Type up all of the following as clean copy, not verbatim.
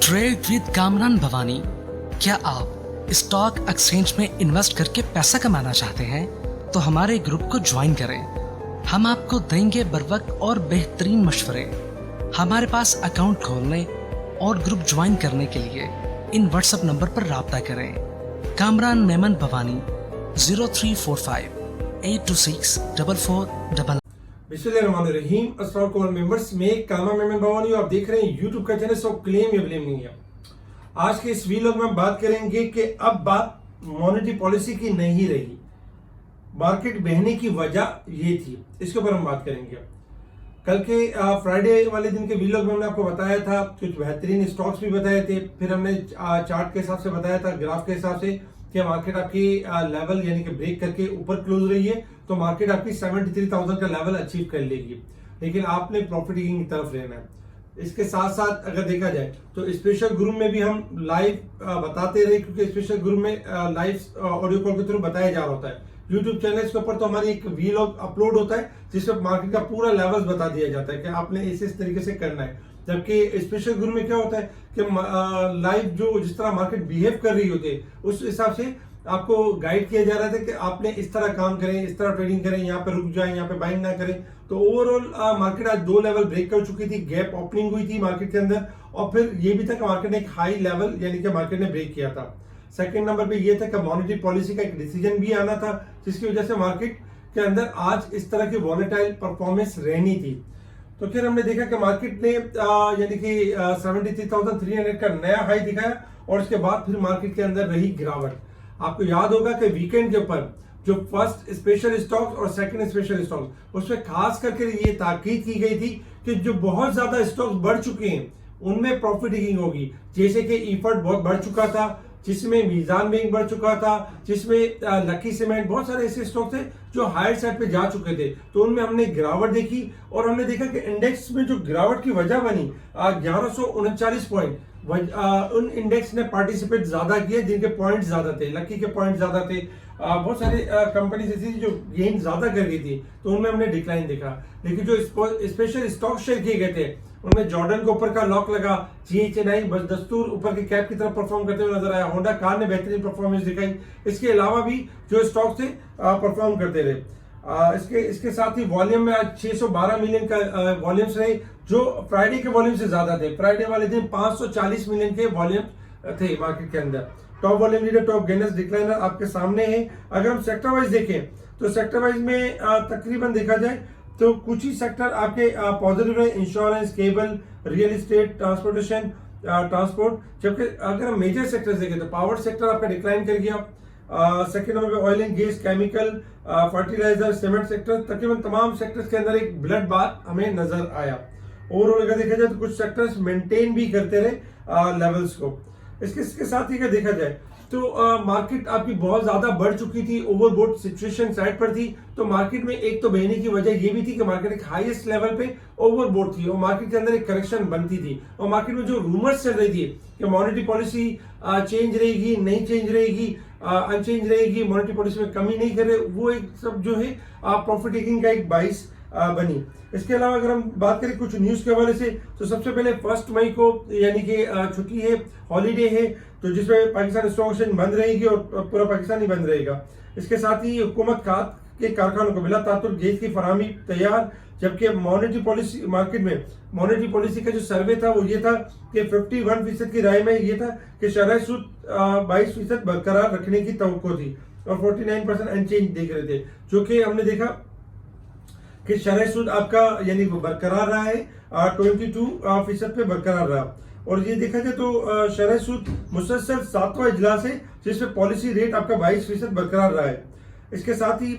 Trade with Kamran Bhavani. क्या आप stock exchange में इन्वेस्ट करके पैसा कमाना चाहते हैं तो हमारे ग्रुप को ज्वाइन करें। हम आपको देंगे बर वक्त और बेहतरीन मशवरे। हमारे पास अकाउंट खोलने और ग्रुप ज्वाइन करने के लिए इन व्हाट्सएप नंबर पर राब्ता करें। कामरान मेमन भवानी 0345 826 बिस्मिल्लाहिर्रहमानिर्रहीम। अस्सलाम वालेकुम मेंबर्स, मैं कामरान मेमन भवानी, आप देख रहे हैं यूट्यूब का चैनल। सब क्लेम या ब्लेम नहीं है। आज के इस वीडियो में हम बात करेंगे कि अब बात मॉनेटरी पॉलिसी की नहीं रही, मार्केट बहने की वजह ये थी, इसके ऊपर हम बात करेंगे। कल के फ्राइडे वाले दिन के वीडियो में हमने आपको बताया था, कुछ बेहतरीन स्टॉक्स भी बताए थे, फिर हमने चार्ट के हिसाब से बताया था, ग्राफ के हिसाब से कि मार्केट आपकी लेवल यानी कि ब्रेक करके ऊपर क्लोज रही है तो मार्केट आपकी 73,000 का लेवल अचीव कर लेगी, लेकिन आपने प्रॉफिट टेकिंग की तरफ रहना है। इसके साथ साथ अगर देखा जाए तो स्पेशल ग्रुप में भी हम लाइव बताते रहे, क्योंकि स्पेशल ग्रुप में लाइव ऑडियो कॉल के थ्रू बताया जा रहा होता है। यूट्यूब चैनल के ऊपर तो हमारी एक वीलॉग अपलोड होता है जिसमें मार्केट का पूरा लेवल्स बता दिया जाता है कि आपने इस तरीके से करना है। जबकि स्पेशल ग्रुप में क्या होता है कि लाइव जो जिस तरह मार्केट बिहेव कर रही होती है उस हिसाब से आपको गाइड किया जा रहा था कि आपने इस तरह काम करें, इस तरह ट्रेडिंग करें, यहाँ पे रुक जाएं, यहाँ पे बाइंग ना करें। तो ओवरऑल मार्केट आज 2 लेवल ब्रेक कर चुकी थी, गैप ओपनिंग हुई थी मार्केट के अंदर, और फिर ये भी था कि मार्केट ने एक हाई लेवल यानी कि मार्केट ने ब्रेक किया था। सेकंड नंबर पे ये था कि मॉनेटरी पॉलिसी का एक डिसीजन भी आना था, जिसकी वजह से मार्केट के अंदर आज इस तरह की वॉलेटाइल परफॉर्मेंस रहनी थी। तो फिर हमने देखा कि मार्केट ने यानी कि 73,300 का नया हाई दिखाया और उसके बाद फिर मार्केट के अंदर रही गिरावट। आपको याद होगा कि वीकेंड के ऊपर जो फर्स्ट स्पेशल स्टॉक्स और सेकंड स्पेशल स्टॉक्स, उसमें खास करके ये ताकीद की गई थी कि जो बहुत ज्यादा स्टॉक्स बढ़ चुके हैं उनमें प्रॉफिट टेकिंग होगी। जैसे कि ईफर्ट बहुत बढ़ चुका था, जिसमें मीजान बैंक बढ़ चुका था, जिसमें लकी सीमेंट, बहुत सारे ऐसे स्टॉक थे जो हायर साइड पे जा चुके थे, तो उनमें हमने गिरावट देखी। और हमने देखा कि इंडेक्स में जो गिरावट की वजह बनी 1139 पॉइंट, उन इंडेक्स ने पार्टिसिपेट ज्यादा किए जिनके पॉइंट ज्यादा थे, लकी के पॉइंट ज्यादा थे। बहुत सारे कंपनीज ऐसी थी जो गेन ज्यादा कर गई थी, तो उनमें हमने डिक्लाइन देखा। लेकिन जो स्पेशल स्टॉक शेयर किए गए थे उनमें जॉर्डन के ऊपर का लॉक लगा, GHNI बस दस्तूर ऊपर के कैप की तरफ परफॉर्म करते हुए नजर आया, होंडा कार ने बेहतरीन परफॉर्मेंस दिखाई। इसके अलावा भी जो स्टॉक थे परफॉर्म करते रहे। इसके साथ ही वॉल्यूम में आज 612 मिलियन का वॉल्यूम्स रहे, जो फ्राइडे के वॉल्यूम से ज्यादा थे। फ्राइडे वाले दिन 540 मिलियन के वॉल्यूम थे मार्केट के अंदर। Top volume leader, top gainers, decliner आपके सामने है। अगर हम सेक्टर वाइज देखें तो सेक्टर वाइज में तकरीबन देखा जाए तो कुछ ही सेक्टर आपके पॉजिटिव रहे, insurance, cable, real estate, transportation, transport. जबकि अगर हम मेजर सेक्टर देखें तो पावर सेक्टर आपका डिक्लाइन कर गया। सेकंड नंबर पे oil and gas, chemical, fertiliser, cement sector, तकरीबन तमाम सेक्टर्स के अंदर एक ब्लड बाथ हमें नजर आया। ओवरऑल अगर देखा जाए तो कुछ सेक्टर्स मेंटेन भी करते रहे लेवल्स को। इसके साथ ही अगर देखा जाए तो मार्केट आपकी बहुत ज्यादा बढ़ चुकी थी, ओवरबोट सिचुएशन साइड पर थी। तो मार्केट में एक तो बहने की वजह ये भी थी कि मार्केट एक हाईएस्ट लेवल पे ओवरबोट थी और मार्केट के अंदर एक करेक्शन बनती थी। और मार्केट में जो रूमर्स चल रही थी कि मॉनेटरी पॉलिसी चेंज रहेगी, नहीं चेंज रहेगी, अनचेंज रहेगी, मॉनेटरी पॉलिसी में कमी नहीं कर रहे, वो एक सब जो है प्रॉफिट टेकिंग का एक बाइस बनी। इसके अलावा अगर हम बात करें कुछ न्यूज के हवाले से तो सबसे पहले 1 मई को यानी कि छुट्टी है, हॉलीडे है, तो जिसमें पाकिस्तान स्टॉक एक्सचेंज बंद रहेगी और पूरा पाकिस्तान ही बंद रहेगा। इसके साथ ही हुकूमत खाद के कारखानों को बिला तातुर गैस की फराहमी तैयार। जबकि मॉनेटरी पॉलिसी मार्केट में मॉनेटरी पॉलिसी का जो सर्वे था वो ये था कि 51% की राय में ये था कि शरह सूद 22% बरकरार रखने की तवक्को थी और 49% अनचेंज देख रहे थे, जो कि हमने देखा कि शरह सूद आपका यानी बरकरार रहा है, 22% पे बरकरार रहा। और ये देखा जाए तो शरह सूद मुसलसल 7वां इजलास है जिसमें पॉलिसी रेट आपका 22% बरकरार रहा है। इसके साथ ही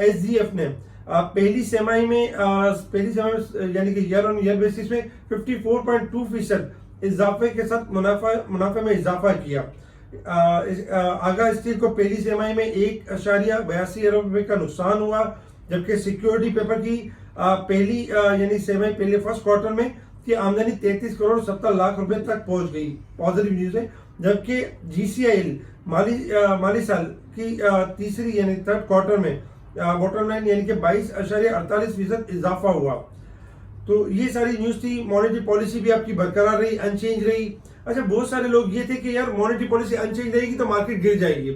SGF ने पहली सेमाई में यानी कि ईयर ऑन ईयर बेसिस में 54.2% इजाफे के साथ मुनाफे में इजाफा किया। आगा स्टील को पहली सेमाई में 1.82 अरब रुपए का नुकसान हुआ, जबकि सिक्योरिटी पेपर की पहली यानी सेमाई पहले फर्स्ट क्वार्टर में की आमदनी 33 करोड़ 70 लाख रुपए तक पहुंच गई, पॉजिटिव न्यूज है। जबकि GCIL माली साल की तीसरी यानी थर्ड क्वार्टर में बॉटम लाइन यानी कि 22.48% इजाफा हुआ। तो ये सारी न्यूज थी। मॉनेटरी पॉलिसी भी आपकी बरकरार रही, अनचेंज रही। अच्छा, बहुत सारे लोग ये थे कि यार मॉनेटरी पॉलिसी अनचेंज रहेगी तो मार्केट गिर जाएगी।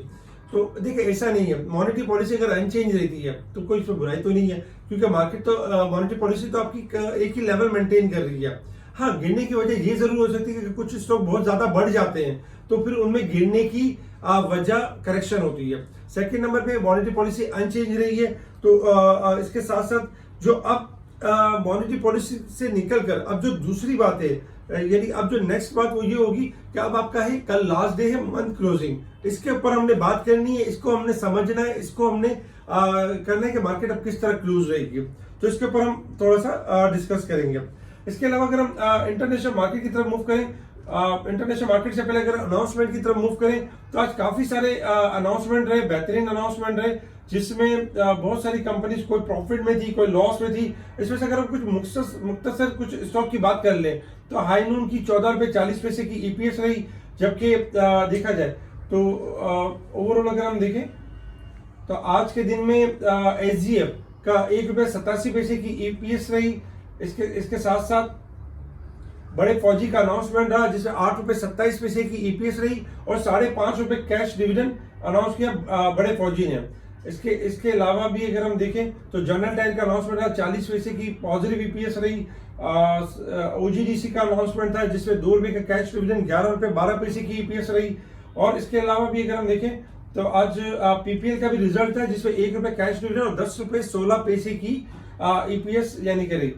तो देखिए ऐसा नहीं है, मॉनेटरी पॉलिसी अगर अनचेंज रहती है तो कोई इसमें बुराई तो नहीं है, क्योंकि मार्केट तो मॉनेटरी पॉलिसी तो आपकी एक ही लेवल मेंटेन कर रही है। हाँ, गिरने की वजह ये जरूर हो सकती है कि कुछ स्टॉक बहुत ज्यादा बढ़ जाते हैं तो फिर उनमें गिरने की वजह करेक्शन होती है। सेकंड नंबर पे मॉनेटरी पॉलिसी अनचेंज रही है तो इसके साथ साथ जो अब मॉनेटरी पॉलिसी से निकलकर अब जो दूसरी बात है, यानी अब जो नेक्स्ट बात वो ये होगी कि अब आपका है कल लास्ट डे है मंथ क्लोजिंग, इसके ऊपर हमने बात करनी है, इसको हमने समझना है, इसको हमने करना है कि मार्केट अब किस तरह क्लोज रहेगी। तो इसके ऊपर हम थोड़ा सा डिस्कस करेंगे। इसके अलावा अगर हम इंटरनेशनल मार्केट की तरफ मूव करें, इंटरनेशनल मार्केट से पहले अगर अनाउंसमेंट की तरफ मूव करें तो आज काफी सारे अनाउंसमेंट रहे, बेहतरीन अनाउंसमेंट रहे, जिसमें बहुत सारी कंपनीज कोई प्रॉफिट में थी, कोई लॉस में थी। इसमें से अगर हम कुछ मुख्तसर कुछ स्टॉक की बात कर लें तो हाई नून की 14 रुपए 40 पैसे की ईपीएस रही, जबकि देखा जाए तो ओवरऑल अगर हम देखें तो आज के दिन में एसजीएफ का 1 रुपए 87 पैसे की ईपीएस रही। इसके साथ साथ बड़े फौजी का अनाउंसमेंट रहा जिसमें 8 रुपए 27 पैसे की ईपीएस रही और 5.5 रुपए कैश डिविडेंड अनाउंस किया बड़े फौजी ने। इसके अलावा भी अगर हम देखें तो जनरल टायर का अनाउंसमेंट रहा 40 पैसे की पॉजिटिव ईपीएस रही। ओजीडीसी का अनाउंसमेंट था जिसमें 2 रुपए का कैश डिविडेंड 11 रुपए 12 पैसे की ईपीएस रही। और इसके अलावा भी अगर हम देखें तो आज पीपीएल का भी रिजल्ट था जिसमें 1 रुपए कैश डिविडेंड और 10 रुपए 16 पैसे की ईपीएस यानी कि रही।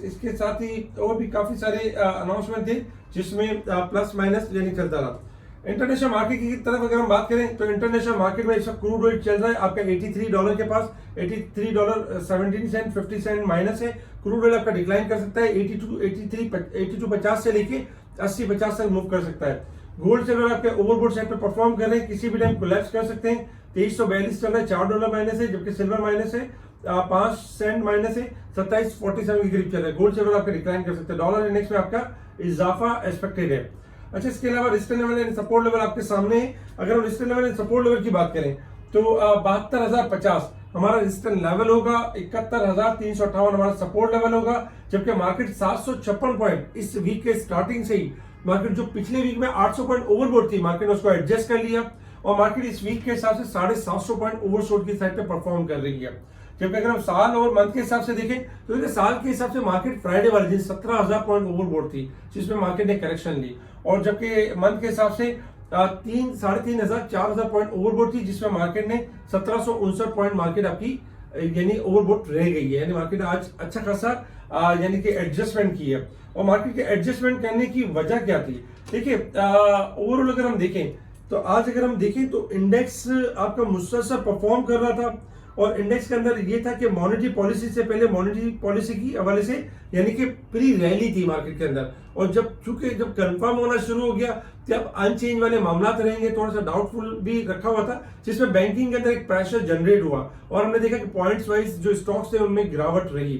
इसके साथ ही और भी काफी सारे अनाउंसमेंट थे जिसमें प्लस माइनस यानी चलता रहा। इंटरनेशनल मार्केट की तरफ अगर हम बात करें तो इंटरनेशनल मार्केट में इस वक्त क्रूड ऑयल चल रहा है आपका $83 के पास, $83.17 50 सेंट माइनस है। क्रूड ऑयल आपका डिक्लाइन कर सकता है 82.50 से लेके 80-50 तक मूव कर सकता है। गोल्ड सिल्वर आपके ओवरबोर्ड साइड पे परफॉर्म कर रहे हैं, किसी भी टाइम कोलैप्स कर सकते हैं। $2342 चल रहा है, $4 माइनस है, जबकि सिल्वर माइनस है 5 सेंट माइनस है, 27.47 के करीब चल रहा है। गोल्ड सिल्वर आपका डिक्लाइन कर सकते हैं। डॉलर इंडेक्स में आपका इजाफा एक्सपेक्टेड है। अच्छा, इसके अलावा resistance level and support level आपके सामने है। अगर हम resistance level and support level की बात करें तो 72,050 हमारा रेजिस्टेंस लेवल होगा, 71,358 हमारा सपोर्ट लेवल होगा, जबकि मार्केट 756 पॉइंट इस वीक के स्टार्टिंग से ही, मार्केट जो पिछले वीक में 800 पॉइंट ओवरबोट थी, मार्केट ने उसको एडजस्ट कर लिया और मार्केट इस वीक के हिसाब से 750 पॉइंट ओवरशॉट की साइड पे परफॉर्म कर रही है। जबकि अगर हम साल और मंथ के हिसाब से देखें तो देखिए साल के हिसाब से मार्केट फ्राइडे वाले दिन 17,000 पॉइंट ओवरबोट थी जिसमें मार्केट ने करेक्शन ली, और जबकि मंथ के हिसाब से 3,500-4,000 पॉइंट ओवरबोट थी जिसमें मार्केट ने 1759 पॉइंट मार्केट आपकी यानी ओवरबोट रह गई है। यानी मार्केट आज अच्छा खासा यानी कि एडजस्टमेंट की है। और मार्केट के एडजस्टमेंट करने की वजह क्या थी? देखिए ओवरऑल अगर हम देखें तो आज अगर हम देखें तो इंडेक्स आपका मुसलसल परफॉर्म कर रहा था और इंडेक्स के अंदर ये था कि मॉनेटरी पॉलिसी से पहले मॉनेटरी पॉलिसी की हवाले से यानी कि प्री रैली थी मार्केट के अंदर, और जब कंफर्म होना शुरू हो गया तब अनचेंज वाले मामला रहेंगे, थोड़ा सा डाउटफुल भी रखा हुआ था जिसमें बैंकिंग के अंदर एक प्रेशर जनरेट हुआ और हमने देखा कि पॉइंट्स वाइज जो स्टॉक्स थे उनमें गिरावट रही।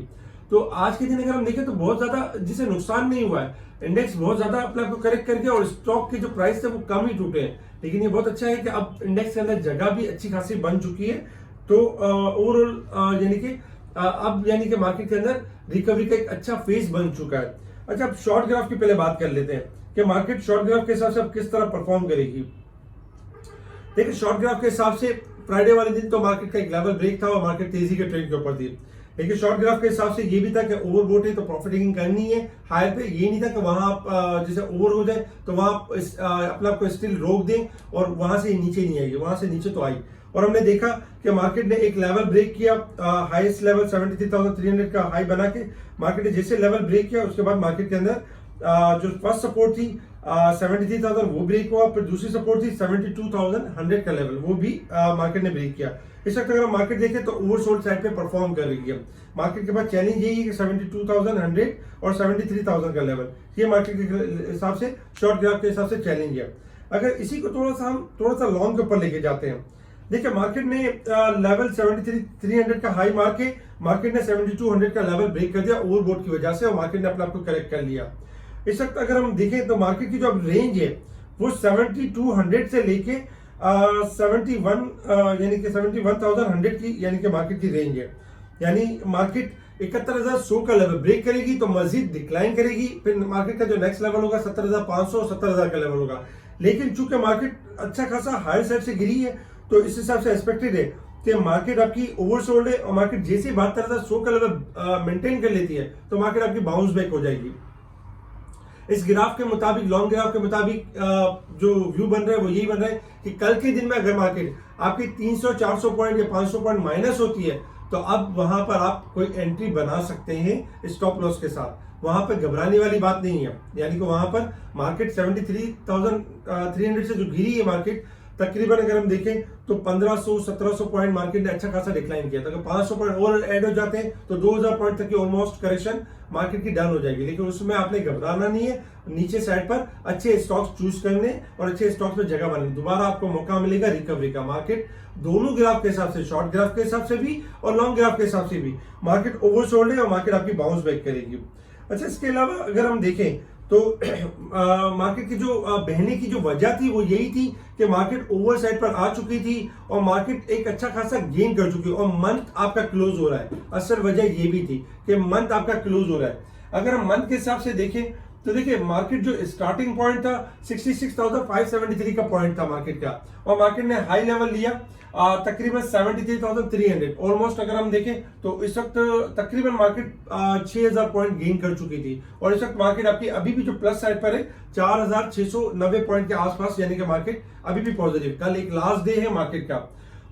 तो आज के दिन अगर हम देखें तो बहुत ज्यादा जिसे नुकसान नहीं हुआ है, इंडेक्स बहुत ज्यादा अपने आप को करेक्ट करके और स्टॉक के जो प्राइस थे वो कम ही टूटे हैं। लेकिन ये बहुत अच्छा है कि अब इंडेक्स के अंदर जगह भी अच्छी खासी बन चुकी है। तो ओवरऑल यानी कि अब यानी कि मार्केट के अंदर रिकवरी का एक अच्छा फेज बन चुका है। अच्छा, अब शॉर्ट ग्राफ की पहले बात कर लेते हैं कि मार्केट शॉर्ट ग्राफ के हिसाब से अब किस तरह परफॉर्म करेगी। देखिए शॉर्ट ग्राफ के हिसाब से फ्राइडे वाले दिन तो मार्केट का एक लेवल ब्रेक था और मार्केट तेजी के ट्रेंड के ऊपर थी। लेकिन शॉर्ट ग्राफ के हिसाब से ये भी था कि ओवरबोट है तो प्रॉफिट टेकिंग करनी है हायर पे, ये नहीं था कि वहां आप जैसे ओवर हो जाए तो वहां अपने आप को स्टिल रोक दें और वहां से नीचे नहीं आएगी, वहां से नीचे तो आई। और हमने देखा कि मार्केट ने एक लेवल ब्रेक किया, हाईएस्ट लेवल 73,300 का हाई बना के मार्केट ने जैसे लेवल ब्रेक किया उसके बाद मार्केट के अंदर जो फर्स्ट सपोर्ट थी 73,000 वो ब्रेक हुआ, फिर दूसरी सपोर्ट थी 72,100 का लेवल, वो भी मार्केट ने ब्रेक किया। इस वक्त अगर मार्केट देखें तो ओवरसोल्ड साइड पे परफॉर्म कर रही है। मार्केट के पास चैलेंज यही है कि 72,100 और 73,000 का लेवल, ये मार्केट के हिसाब से शॉर्ट ग्राफ के हिसाब से चैलेंज है। अगर इसी को थोड़ा सा लॉन्ग के ऊपर लेके जाते हैं, देखिए मार्केट ने लेवल 73,300 का हाई मार के मार्केट ने 7200 का लेवल ब्रेक कर दिया ओवरबोट की वजह से और मार्केट ने अपने आप को करेक्ट कर लिया। इस वक्त अगर हम देखें तो मार्केट की जो अब रेंज है वो 7200 से लेके 71 यानी कि 71,100 की यानी कि मार्केट की रेंज है। यानी मार्केट 71,100 का लेवल ब्रेक करेगी तो मजीद डिक्लाइन करेगी, फिर मार्केट का जो नेक्स्ट लेवल होगा 70,500 70,000 का लेवल होगा। लेकिन चूंकि मार्केट अच्छा खासा हायर साइड से गिरी है तो इस हिसाब से एक्सपेक्टेड है कि मार्केट आपकी ओवरसोल्ड है और मार्केट जैसे 72,100 का लेवल मेंटेन कर लेती है तो मार्केट आपकी बाउंस बैक हो जाएगी। इस ग्राफ के मुताबिक, लॉन्ग ग्राफ के मुताबिक जो व्यू बन रहा है वो यही बन रहा है कि कल के दिन में अगर मार्केट आपकी 300-400 पॉइंट या 500 पॉइंट माइनस होती है तो अब वहां पर आप कोई एंट्री बना सकते हैं स्टॉप लॉस के साथ। वहां पर घबराने वाली बात नहीं है, यानी कि वहां पर मार्केट 73,300 से जो गिरी है मार्केट, तकरीबन अगर हम देखें तो 1500-1700 पॉइंट मार्केट ने अच्छा खासा डिक्लाइन किया था। अगर 500 पॉइंट और ऐड हो जाते हैं तो 2000 पॉइंट तक की ऑलमोस्ट करेक्शन मार्केट की डन हो जाएगी। लेकिन उसमें आपने घबराना नहीं है, नीचे साइड पर अच्छे स्टॉक्स चूज करने और अच्छे स्टॉक्स में जगह बनाने, दोबारा आपको मौका मिलेगा रिकवरी का। मार्केट दोनों ग्राफ के हिसाब से, शॉर्ट ग्राफ के हिसाब से भी और लॉन्ग ग्राफ के हिसाब से भी मार्केट ओवरसोल्ड है और मार्केट आपकी बाउंस बैक करेगी। अच्छा, इसके अलावा अगर हम देखें तो मार्केट की जो बहने की जो वजह थी वो यही थी कि मार्केट ओवर साइड पर आ चुकी थी और मार्केट एक अच्छा खासा गेन कर चुकी है और मंथ आपका क्लोज हो रहा है। असल वजह ये भी थी कि मंथ आपका क्लोज हो रहा है। अगर हम मंथ के हिसाब से देखें तो देखिए मार्केट जो स्टार्टिंग पॉइंट था 66,573 का पॉइंट था मार्केट का, और मार्केट ने हाई लेवल लिया तकरीबन 73,300। ऑलमोस्ट अगर हम देखें तो इस वक्त तकरीबन मार्केट 6,000 पॉइंट गेन कर चुकी थी और इस वक्त मार्केट आपकी अभी भी जो प्लस साइड पर है 4,690 पॉइंट के आसपास, यानी कि मार्केट अभी भी पॉजिटिव। कल एक लास्ट डे है मार्केट का।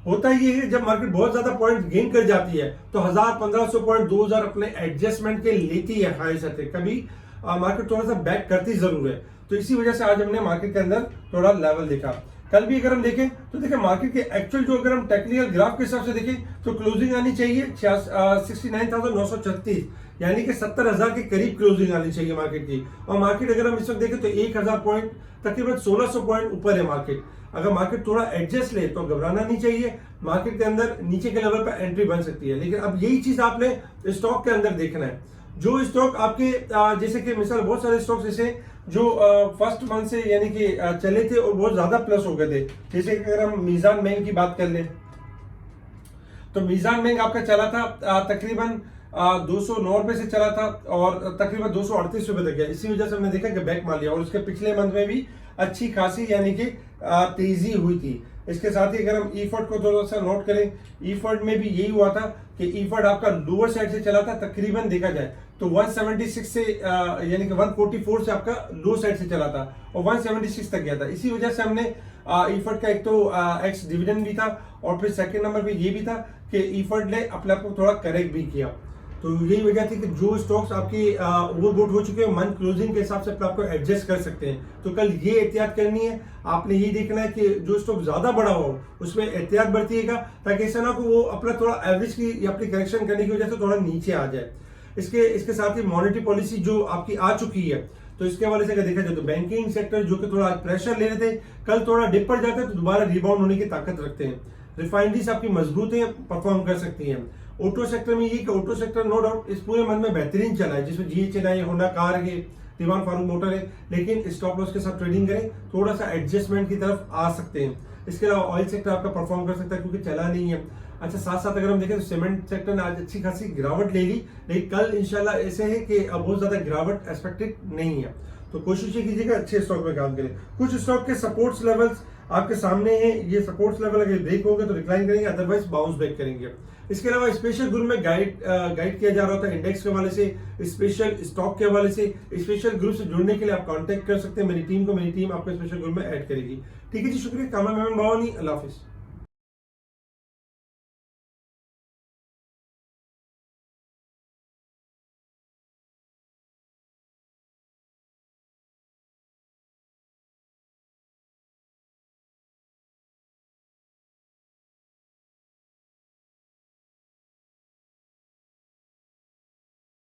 होता ये है जब मार्केट बहुत ज्यादा पॉइंट गेन कर जाती है तो 1,000-1,500 पॉइंट 2,000 अपने एडजस्टमेंट के लेती है हाई साइड से, कभी मार्केट थोड़ा सा बैक करती जरूर है। तो इसी वजह से आज हमने मार्केट के अंदर थोड़ा लेवल देखा। कल भी अगर हम देखें तो देखिए मार्केट के एक्चुअल जो अगर हम टेक्निकल ग्राफ के हिसाब से देखें तो क्लोजिंग आनी चाहिए 69,936, यानी कि 70,000 के करीब क्लोजिंग आनी चाहिए मार्केट की। और मार्केट अगर हम इस वक्त देखें तो 1,000 पॉइंट तकरीबन 1,600 पॉइंट ऊपर है मार्केट। अगर मार्केट थोड़ा एडजस्ट ले तो घबराना नहीं चाहिए, मार्केट के अंदर नीचे के लेवल पर एंट्री बन सकती है। लेकिन अब यही चीज आपने स्टॉक के अंदर देखना है। जो स्टॉक आपके जैसे कि मिसाल बहुत सारे स्टॉक्स ऐसे जो फर्स्ट मंथ से यानी कि चले थे और बहुत ज्यादा प्लस हो गए थे, जैसे कि अगर हम मीजान बैंक की बात कर लें तो मीजान बैंक आपका चला था तकरीबन 209 रुपए से चला था और तकरीबन 238 रुपए तक गया। इसी वजह से हमने देखा कि बैक मार लिया और उसके पिछले मंथ में भी अच्छी खासी यानी कि तेजी हुई थी। इसके साथ ही अगर हम ईफर्ट को थोड़ा सा नोट करें, ईफर्ट में भी यही हुआ था कि ईफर्ट आपका लोअर साइड से चला था, तकरीबन देखा जाए तो 176 से यानी कि 144 से आपका लो साइड से चला था और 176 तक गया था। इसी वजह से हमने ईफर्ट का एक तो एक्स डिविडेंड भी था और फिर सेकंड नंबर पे ये भी था कि ईफर्ट ने अपने आप को थोड़ा करेक्ट भी किया। तो यही वजह थी कि जो स्टॉक्स आपके ओवरबोट हो चुके हैं मंथ क्लोजिंग के हिसाब से आपको एडजस्ट कर सकते हैं। तो कल ये एहतियात करनी है, आपने ये देखना है कि जो स्टॉक ज्यादा बड़ा हो उसमें एहतियात बरतिएगा ताकि ऐसा ना को वो अपना थोड़ा एवरेज की या अपनी करेक्शन करने की वजह से थोड़ा नीचे आ जाए। इसके साथ ही मॉनेटरी पॉलिसी जो आपकी आ चुकी है तो इसके हवाले से अगर देखा जाए तो बैंकिंग सेक्टर जो कि थोड़ा प्रेशर ले रहे थे कल थोड़ा डिप पर जाते हैं तो दोबारा रिबाउंड होने की ताकत रखते हैं। रिफाइनरीज आपकी मजबूत है, परफॉर्म कर सकती हैं। ऑटो सेक्टर में ये कि ऑटो सेक्टर नो डाउट इस पूरे मंथ में बेहतरीन चला है, जिसमें GHNI, होंडा कार है, दीवान फारूक मोटर है, लेकिन स्टॉप लॉस के साथ ट्रेडिंग करें, थोड़ा सा एडजस्टमेंट की तरफ आ सकते हैं। इसके अलावा ऑयल सेक्टर आपका परफॉर्म कर सकता है क्योंकि चला नहीं है। अच्छा, साथ साथ अगर हम देखें तो सीमेंट सेक्टर ने आज अच्छी खासी गिरावट ले ली, लेकिन कल इंशाल्लाह ऐसे है कि अब बहुत ज्यादा गिरावट एक्सपेक्टेड नहीं है। तो कोशिश ये कीजिएगा अच्छे स्टॉक में काम करें। कुछ स्टॉक के सपोर्ट्स लेवल्स आपके सामने हैं, ये सपोर्ट्स लेवल अगर ब्रेक होंगे तो डिक्लाइन करेंगे, अदरवाइज बाउंस बैक करेंगे। इसके अलावा स्पेशल ग्रुप में गाइड किया जा रहा था इंडेक्स के हवाले से, स्पेशल स्टॉक के हवाले से। स्पेशल ग्रुप से जुड़ने के लिए आप कांटेक्ट कर सकते हैं मेरी टीम को, मेरी टीम आपको स्पेशल ग्रुप में ऐड करेगी। ठीक है जी, शुक्रिया। कामा मेमन बावानी, अल्लाह हाफिज।